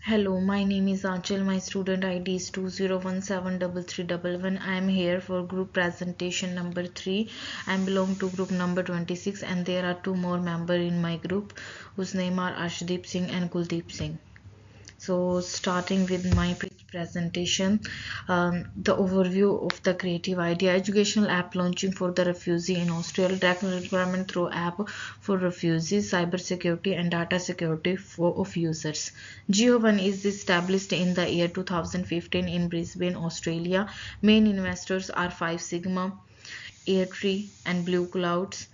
Hello, my name is Achal. My student ID is 20173311. I am here for group presentation number 3. I belong to group number 26 and there are two more members in my group whose name are Ashdeep Singh and Kuldeep Singh. So starting with my presentation, the overview of the creative idea educational app launching for the refugee in Australia, technical requirement through app for refugees, cyber security and data security of users. Geo1 is established in the year 2015 in Brisbane, Australia. Main investors are 5 Sigma, Airtree and Blue Clouds.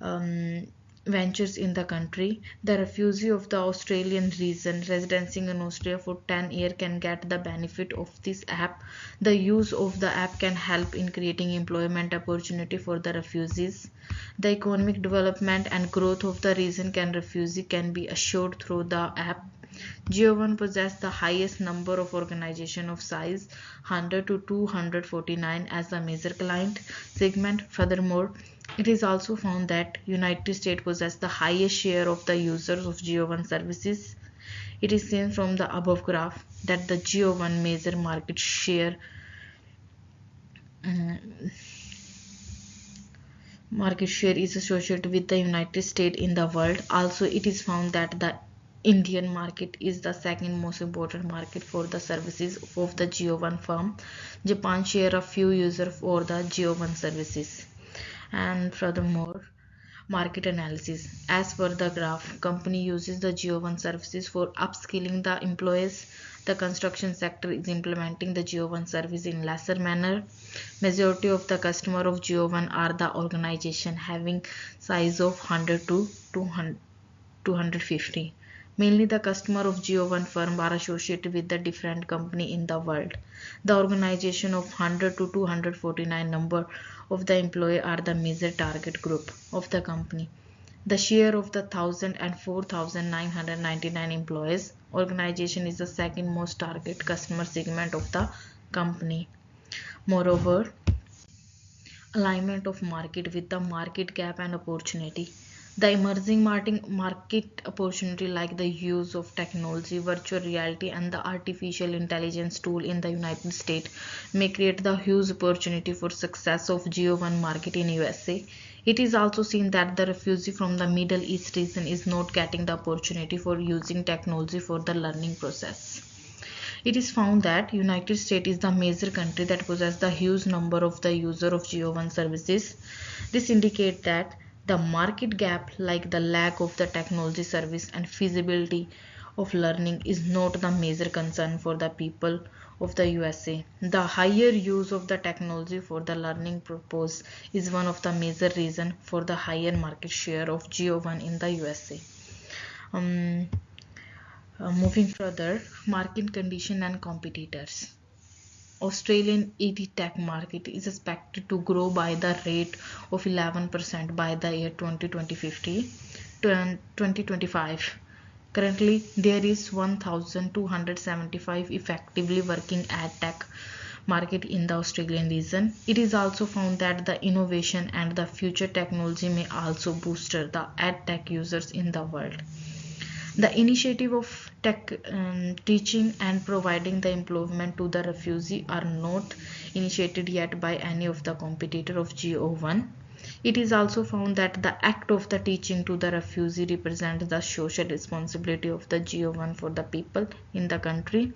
Um, Ventures in the country. The refugee of the Australian region residing in Australia for 10 years can get the benefit of this app. The use of the app can help in creating employment opportunity for the refugees. The economic development and growth of the region can be assured through the app. Geo1 possesses the highest number of organizations of size 100 to 249 as the major client segment. Furthermore, it is also found that United States possess the highest share of the users of Geo1 services. It is seen from the above graph that the Geo1 major market share is associated with the United States in the world. Also, it is found that the Indian market is the second most important market for the services of the Geo1 firm. Japan share a few users for the Geo1 services. And furthermore, market analysis. As per the graph, company uses the Geo1 services for upskilling the employees. The construction sector is implementing the Geo1 service in lesser manner. Majority of the customer of Geo1 are the organization having size of 100 to 250. Mainly the customer of Geo1 firm are associated with the different company in the world. The organization of 100 to 249 number of the employee are the major target group of the company. The share of the 1000 and 4999 employees organization is the second most target customer segment of the company. Moreover, alignment of market with the market gap and opportunity. The emerging market opportunity like the use of technology, virtual reality and the artificial intelligence tool in the United States may create the huge opportunity for success of Geo1 market in USA. It is also seen that the refugee from the Middle East region is not getting the opportunity for using technology for the learning process. It is found that United States is the major country that possesses the huge number of the user of Geo1 services. This indicates that the market gap like the lack of the technology service and feasibility of learning is not the major concern for the people of the USA. The higher use of the technology for the learning purpose is one of the major reasons for the higher market share of Geo1 in the USA. Um, Moving further, market condition and competitors. Australian EdTech market is expected to grow by the rate of 11% by the year 2025. Currently, there is 1,275 effectively working EdTech market in the Australian region. It is also found that the innovation and the future technology may also boost the EdTech users in the world. The initiative of teaching and providing the employment to the refugee are not initiated yet by any of the competitor of Geo1. It is also found that the act of the teaching to the refugee represents the social responsibility of the Geo1 for the people in the country.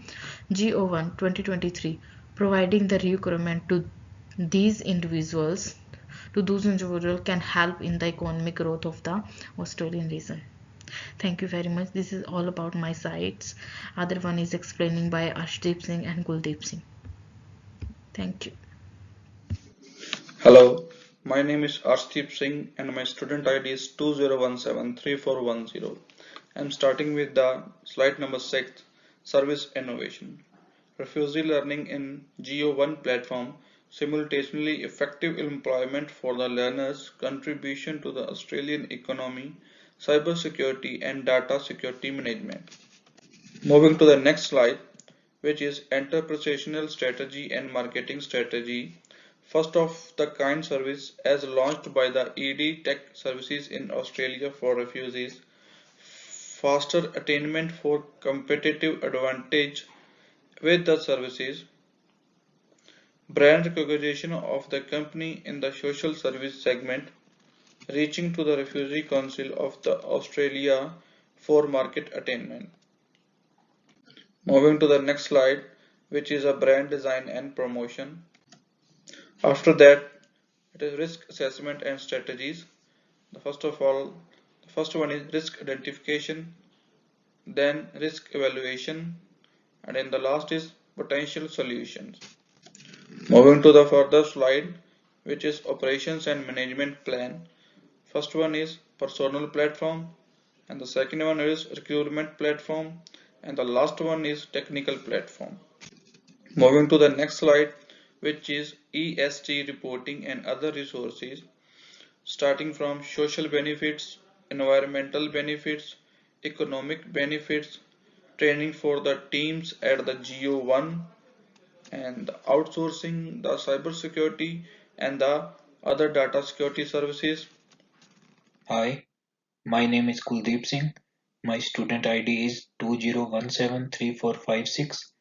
Geo1 2023 providing the requirement to these individuals those individuals can help in the economic growth of the Australian region. Thank you very much. This is all about my sites. Other one is explaining by Ashdeep Singh and Kuldeep Singh. Thank you. Hello, my name is Arshdeep Singh and my student ID is 20173410. I'm starting with the slide number 6, Service Innovation. Refugee learning in Geo1 platform, simultaneously effective employment for the learners, contribution to the Australian economy, cybersecurity and data security management. Moving to the next slide, which is entrepreneurial strategy and marketing strategy. First of the kind service as launched by the ED Tech Services in Australia for refugees. faster attainment for competitive advantage with the services, brand recognition of the company in the social service segment, reaching to the Refugee Council of the Australia for market attainment. Moving to the next slide, which is a brand design and promotion. After that, it is risk assessment and strategies. The first of all, the first one is risk identification, then risk evaluation, and in the last is potential solutions. Moving to the further slide, which is operations and management plan. First one is personal platform, and the second one is recruitment platform, and the last one is technical platform. Moving to the next slide, which is ESG reporting and other resources, starting from social benefits, environmental benefits, economic benefits, training for the teams at the GO1, and outsourcing the cybersecurity and the other data security services. Hi, my name is Kuldeep Singh. My student ID is 20173456.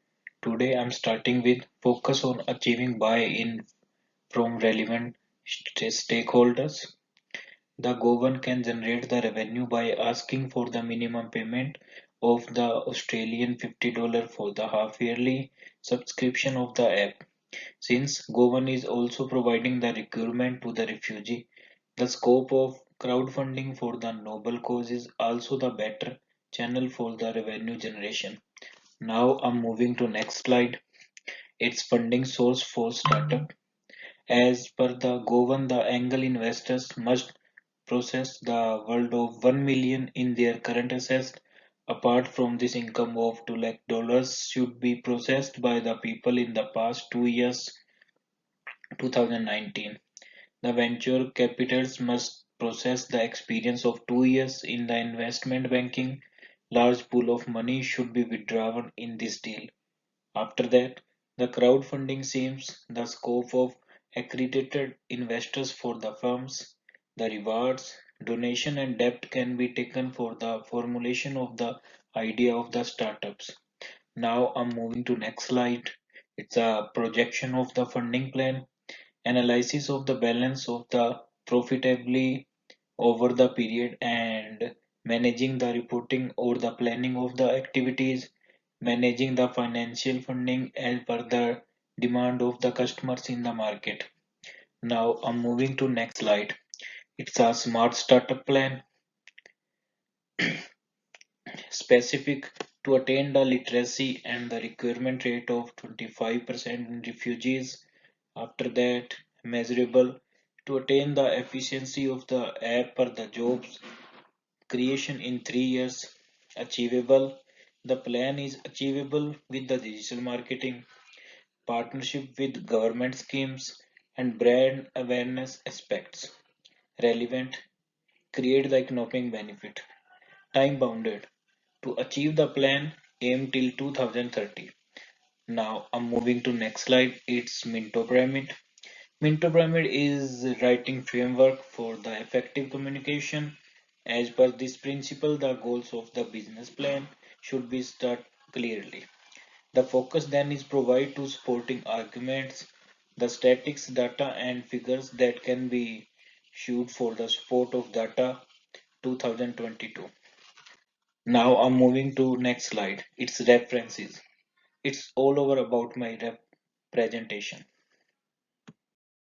Today I'm starting with focus on achieving buy-in from relevant stakeholders. The government can generate the revenue by asking for the minimum payment of the Australian $50 for the half-yearly subscription of the app. Since Govan is also providing the recruitment to the refugee, the scope of crowdfunding for the noble cause is also the better channel for the revenue generation. Now I'm moving to next slide. Its funding source for startup. As per the Govan, the angel investors must process the world of 1 million in their current assets. Apart from this, income of $2 lakh should be processed by the people in the past 2 years 2019. The venture capitals must process the experience of 2 years in the investment banking. Large pool of money should be withdrawn in this deal. After that, the crowdfunding seems the scope of accredited investors for the firms. The rewards, donation and debt can be taken for the formulation of the idea of the startups. Now I'm moving to next slide. It's a projection of the funding plan, analysis of the balance of the profitably over the period, and managing the reporting or the planning of the activities, managing the financial funding as per the demand of the customers in the market. Now I'm moving to next slide. It's a smart startup plan specific to attain the literacy and the requirement rate of 25% in refugees. After that, measurable to attain the efficiency of the app per the jobs creation in 3 years. Achievable. The plan is achievable with the digital marketing, partnership with government schemes, and brand awareness aspects. Relevant. Create the economic benefit. Time bounded. To achieve the plan, aim till 2030. Now I'm moving to next slide. It's Minto Pyramid. Minto Pyramid is writing framework for the effective communication. As per this principle, the goals of the business plan should be start clearly. The focus then is provide to supporting arguments, the statics, data and figures that can be shoot for the support of data 2022. Now I'm moving to next slide. It's references. It's all over about my presentation.